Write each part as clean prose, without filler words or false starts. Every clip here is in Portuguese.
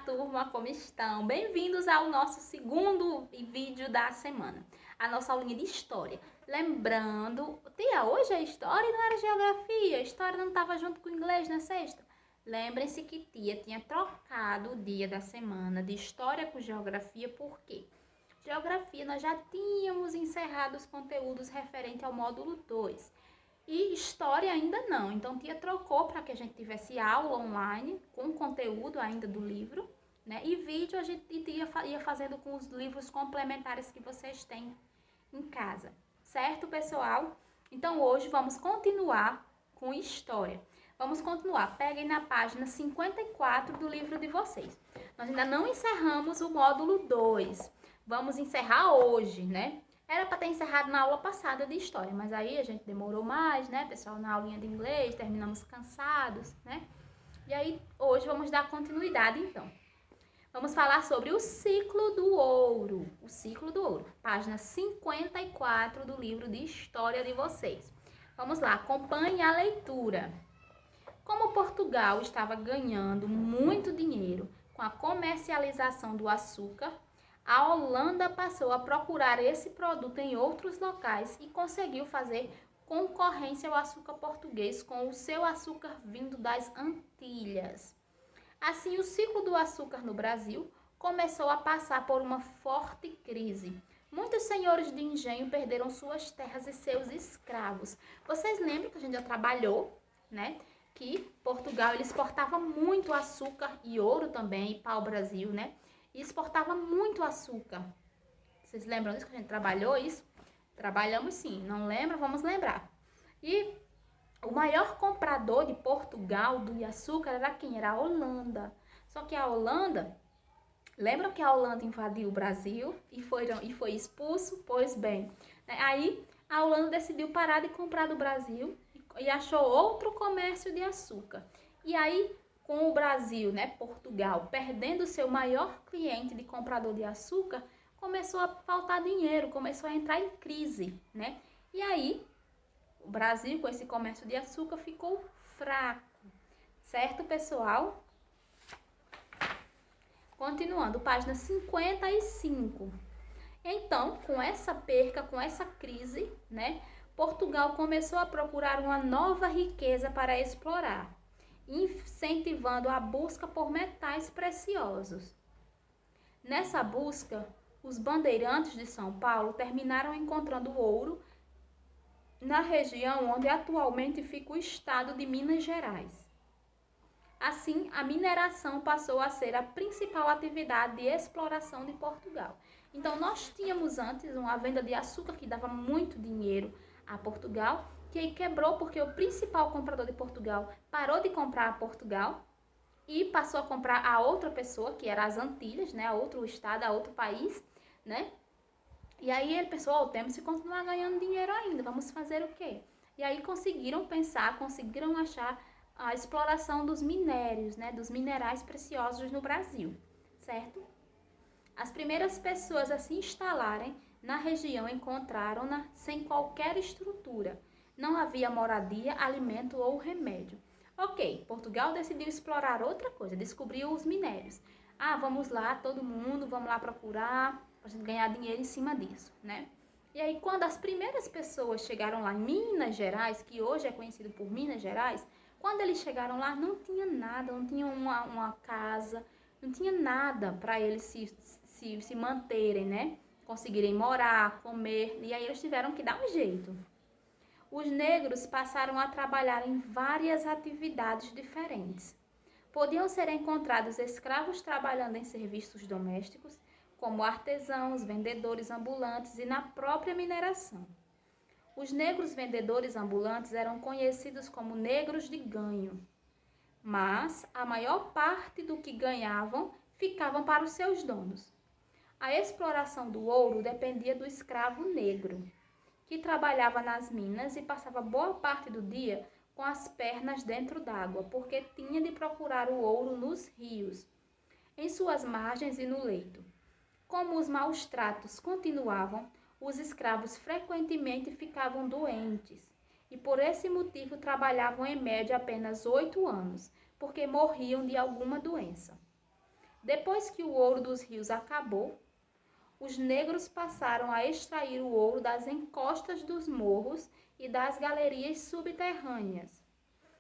turma, como estão? Bem-vindos ao nosso segundo vídeo da semana, a nossa aulinha de história. Lembrando, tia, hoje é história e não era geografia, história não estava junto com o inglês na sexta. Lembrem-se que tia tinha trocado o dia da semana de história com geografia, por quê? Geografia nós já tínhamos encerrado os conteúdos referentes ao módulo 2. E história ainda não, então tia trocou para que a gente tivesse aula online com conteúdo ainda do livro, né? E vídeo a gente ia fazendo com os livros complementares que vocês têm em casa, certo, pessoal? Então hoje vamos continuar com história. Vamos continuar, peguem na página 54 do livro de vocês. Nós ainda não encerramos o módulo 2, vamos encerrar hoje, né? Era para ter encerrado na aula passada de história, mas aí a gente demorou mais, né, pessoal, na aulinha de inglês, terminamos cansados, né? E aí, hoje vamos dar continuidade, então. Vamos falar sobre o ciclo do ouro. O ciclo do ouro, página 54 do livro de história de vocês. Vamos lá, acompanhe a leitura. Como Portugal estava ganhando muito dinheiro com a comercialização do açúcar, a Holanda passou a procurar esse produto em outros locais e conseguiu fazer concorrência ao açúcar português com o seu açúcar vindo das Antilhas. Assim, o ciclo do açúcar no Brasil começou a passar por uma forte crise. Muitos senhores de engenho perderam suas terras e seus escravos. Vocês lembram que a gente já trabalhou, né? Que Portugal ele exportava muito açúcar e ouro também para o Brasil, né? E exportava muito açúcar. Vocês lembram disso que a gente trabalhou isso? Trabalhamos sim, não lembra? Vamos lembrar. E o maior comprador de Portugal do açúcar era quem? Era a Holanda. Só que a Holanda, lembram que a Holanda invadiu o Brasil e foi expulso? Pois bem, né? Aí a Holanda decidiu parar de comprar do Brasil e achou outro comércio de açúcar. E aí com o Brasil, né, Portugal, perdendo seu maior cliente de comprador de açúcar, começou a faltar dinheiro, começou a entrar em crise, né? E aí, o Brasil, com esse comércio de açúcar, ficou fraco, certo, pessoal? Continuando, página 55. Então, com essa perca, com essa crise, né, Portugal começou a procurar uma nova riqueza para explorar, incentivando a busca por metais preciosos. Nessa busca, os bandeirantes de São Paulo terminaram encontrando ouro na região onde atualmente fica o estado de Minas Gerais. Assim, a mineração passou a ser a principal atividade de exploração de Portugal. Então, nós tínhamos antes uma venda de açúcar que dava muito dinheiro a Portugal, que aí quebrou porque o principal comprador de Portugal parou de comprar a Portugal e passou a comprar a outra pessoa, que era as Antilhas, né, a outro estado, a outro país, né? E aí ele pensou, oh, temos que continuar ganhando dinheiro ainda, vamos fazer o quê? E aí conseguiram pensar, conseguiram achar a exploração dos minérios, né, dos minerais preciosos no Brasil, certo? As primeiras pessoas a se instalarem na região encontraram-na sem qualquer estrutura. Não havia moradia, alimento ou remédio. Ok, Portugal decidiu explorar outra coisa, descobriu os minérios. Ah, vamos lá, todo mundo, vamos lá procurar, para a gente ganhar dinheiro em cima disso, né? E aí, quando as primeiras pessoas chegaram lá em Minas Gerais, que hoje é conhecido por Minas Gerais, quando eles chegaram lá, não tinha nada, não tinha uma casa, não tinha nada para eles se manterem, né? Conseguirem morar, comer, e aí eles tiveram que dar um jeito. Os negros passaram a trabalhar em várias atividades diferentes. Podiam ser encontrados escravos trabalhando em serviços domésticos, como artesãos, vendedores ambulantes e na própria mineração. Os negros vendedores ambulantes eram conhecidos como negros de ganho, mas a maior parte do que ganhavam ficavam para os seus donos. A exploração do ouro dependia do escravo negro, que trabalhava nas minas e passava boa parte do dia com as pernas dentro d'água, porque tinha de procurar o ouro nos rios, em suas margens e no leito. Como os maus tratos continuavam, os escravos frequentemente ficavam doentes e por esse motivo trabalhavam em média apenas 8 anos, porque morriam de alguma doença. Depois que o ouro dos rios acabou, os negros passaram a extrair o ouro das encostas dos morros e das galerias subterrâneas.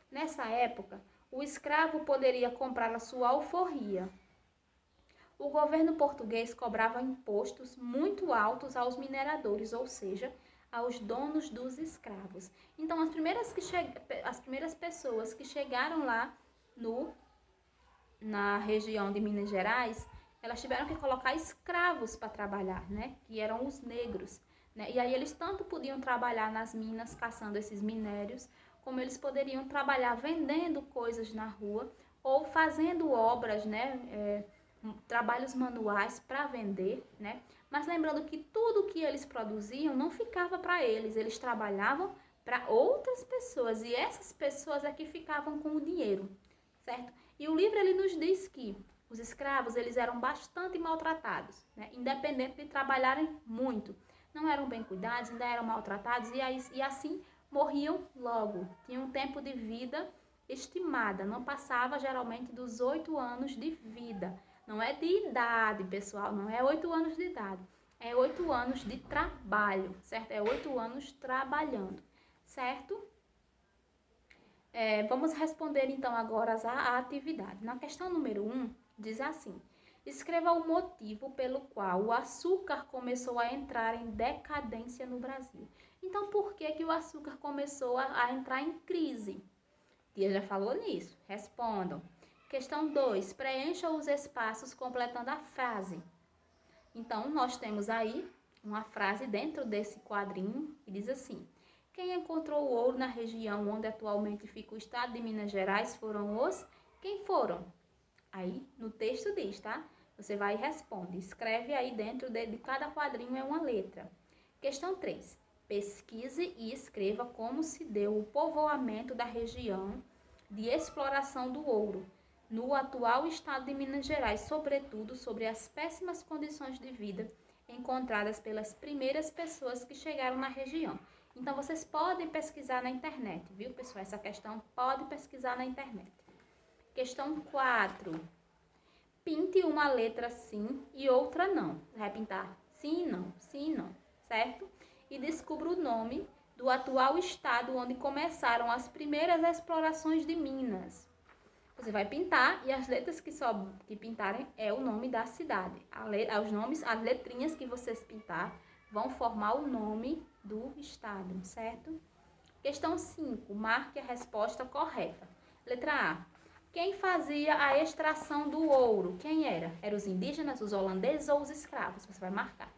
Nessa época, o escravo poderia comprar a sua alforria. O governo português cobrava impostos muito altos aos mineradores, ou seja, aos donos dos escravos. Então, as primeiras pessoas que chegaram lá na região de Minas Gerais, elas tiveram que colocar escravos para trabalhar, né? Que eram os negros, né? E aí eles tanto podiam trabalhar nas minas caçando esses minérios, como eles poderiam trabalhar vendendo coisas na rua ou fazendo obras, né? Trabalhos manuais para vender, né? Mas lembrando que tudo que eles produziam não ficava para eles, eles trabalhavam para outras pessoas e essas pessoas é que ficavam com o dinheiro, certo? E o livro ele nos diz que os escravos eles eram bastante maltratados, né? Independente de trabalharem muito, não eram bem cuidados, ainda eram maltratados e assim morriam logo, tinham um tempo de vida estimada, não passava geralmente dos 8 anos de vida. Não é de idade, pessoal, não é 8 anos de idade. É 8 anos de trabalho, certo? É 8 anos trabalhando, certo? Vamos responder então agora a atividade. Na questão número 1, diz assim: escreva o motivo pelo qual o açúcar começou a entrar em decadência no Brasil. Então, por que o açúcar começou a entrar em crise? Tia já falou nisso. Respondam. Questão 2. Preencha os espaços completando a frase. Então, nós temos aí uma frase dentro desse quadrinho que diz assim: quem encontrou o ouro na região onde atualmente fica o estado de Minas Gerais foram os... Quem foram? Aí, no texto diz, tá? Você vai e responde. Escreve aí dentro de cada quadrinho é uma letra. Questão 3. Pesquise e escreva como se deu o povoamento da região de exploração do ouro no atual estado de Minas Gerais, sobretudo sobre as péssimas condições de vida encontradas pelas primeiras pessoas que chegaram na região. Então, vocês podem pesquisar na internet, viu, pessoal? Essa questão pode pesquisar na internet. Questão 4. Pinte uma letra sim e outra não. Vai pintar sim e não, certo? E descubra o nome do atual estado onde começaram as primeiras explorações de Minas. Você vai pintar e as letras que pintarem é o nome da cidade. As letrinhas que vocês pintar vão formar o nome do estado, certo? Questão 5. Marque a resposta correta. Letra A. Quem fazia a extração do ouro? Quem era? Eram os indígenas, os holandeses ou os escravos? Você vai marcar.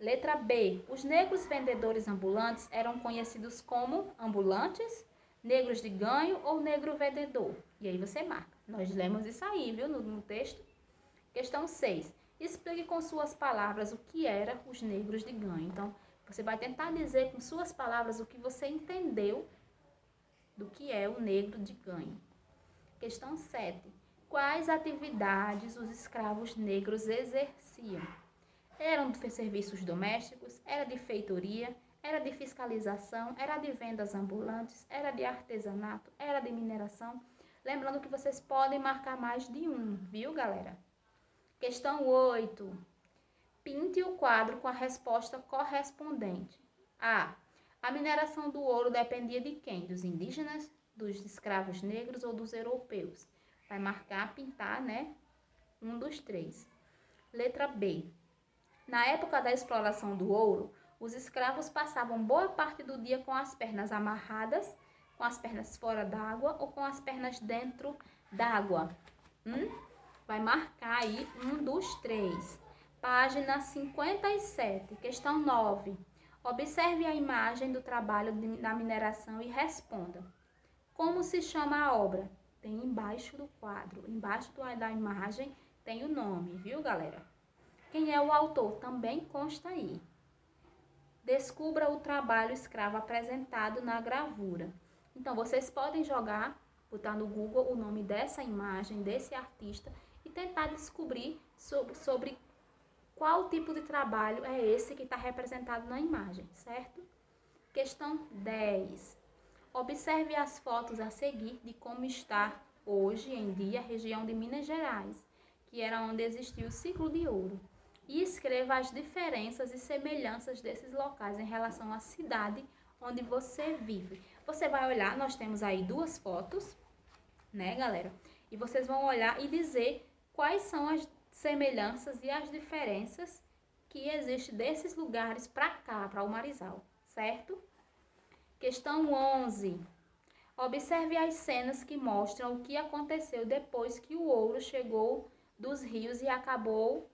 Letra B. Os negros vendedores ambulantes eram conhecidos como ambulantes, negros de ganho ou negro vendedor? E aí você marca. Nós lemos isso aí, viu, no texto. Questão 6. Explique com suas palavras o que eram os negros de ganho. Então, você vai tentar dizer com suas palavras o que você entendeu do que é o negro de ganho. Questão 7. Quais atividades os escravos negros exerciam? Eram de serviços domésticos, era de feitoria, era de fiscalização, era de vendas ambulantes, era de artesanato, era de mineração. Lembrando que vocês podem marcar mais de um, viu, galera? Questão 8. Pinte o quadro com a resposta correspondente. A. A mineração do ouro dependia de quem? Dos indígenas, dos escravos negros ou dos europeus? Vai marcar, pintar, né? Um dos três. Letra B. Na época da exploração do ouro, os escravos passavam boa parte do dia com as pernas amarradas, com as pernas fora d'água ou com as pernas dentro d'água. Vai marcar aí um dos três. Página 57, questão 9. Observe a imagem do trabalho na mineração e responda. Como se chama a obra? Tem embaixo do quadro, embaixo da imagem tem o nome, viu, galera? Quem é o autor? Também consta aí. Descubra o trabalho escravo apresentado na gravura. Então, vocês podem botar no Google o nome dessa imagem, desse artista, e tentar descobrir sobre qual tipo de trabalho é esse que está representado na imagem, certo? Questão 10. Observe as fotos a seguir de como está hoje em dia a região de Minas Gerais, que era onde existia o ciclo de ouro. E escreva as diferenças e semelhanças desses locais em relação à cidade onde você vive. Você vai olhar, nós temos aí duas fotos, né, galera? E vocês vão olhar e dizer quais são as semelhanças e as diferenças que existem desses lugares para cá, para o Marizal, certo? Questão 11. Observe as cenas que mostram o que aconteceu depois que o ouro chegou dos rios e acabou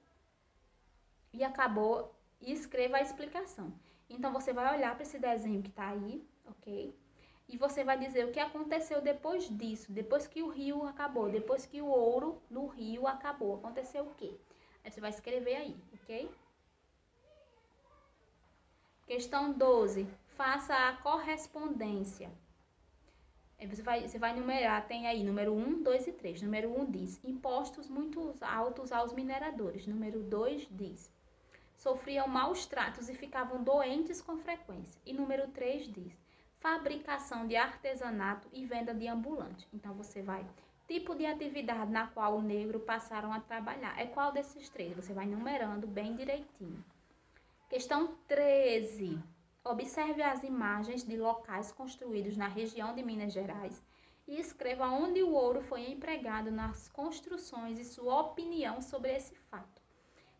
e escreva a explicação. Então você vai olhar para esse desenho que está aí, ok? E você vai dizer o que aconteceu depois disso, depois que o rio acabou, depois que o ouro no rio acabou. Aconteceu o quê? Aí você vai escrever aí, ok? Questão 12. Faça a correspondência. Você vai numerar, tem aí número 1, 2 e 3. Número 1 diz, impostos muito altos aos mineradores. Número 2 diz, sofriam maus tratos e ficavam doentes com frequência. E número 3 diz, fabricação de artesanato e venda de ambulante. Então, você vai, tipo de atividade na qual o negro passaram a trabalhar. É qual desses três? Você vai numerando bem direitinho. Questão 13. Observe as imagens de locais construídos na região de Minas Gerais e escreva onde o ouro foi empregado nas construções e sua opinião sobre esse fato.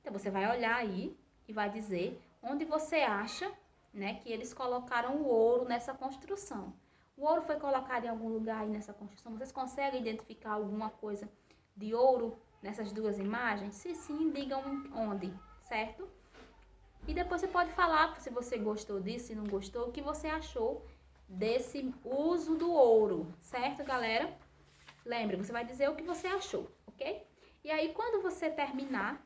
Então, você vai olhar aí e vai dizer onde você acha, né, que eles colocaram o ouro nessa construção. O ouro foi colocado em algum lugar aí nessa construção? Vocês conseguem identificar alguma coisa de ouro nessas duas imagens? Se sim, digam onde, certo? E depois você pode falar se você gostou disso, se não gostou, o que você achou desse uso do ouro, certo, galera? Lembre, você vai dizer o que você achou, ok? E aí, quando você terminar,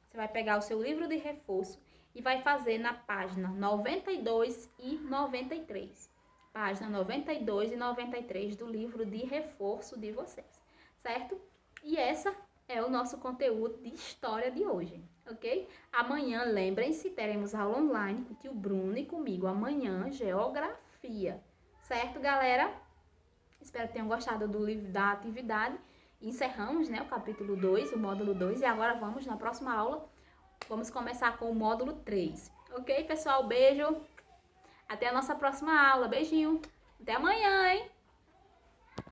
você vai pegar o seu livro de reforço e vai fazer na página 92 e 93. Página 92 e 93 do livro de reforço de vocês, certo? E essa é o nosso conteúdo de história de hoje, ok? Amanhã, lembrem-se, teremos aula online com o tio Bruno e comigo. Amanhã, geografia, certo, galera? Espero que tenham gostado do livro da atividade. Encerramos, né, o capítulo 2, o módulo 2, e agora vamos, na próxima aula, vamos começar com o módulo 3. Ok, pessoal? Beijo! Até a nossa próxima aula. Beijinho! Até amanhã, hein?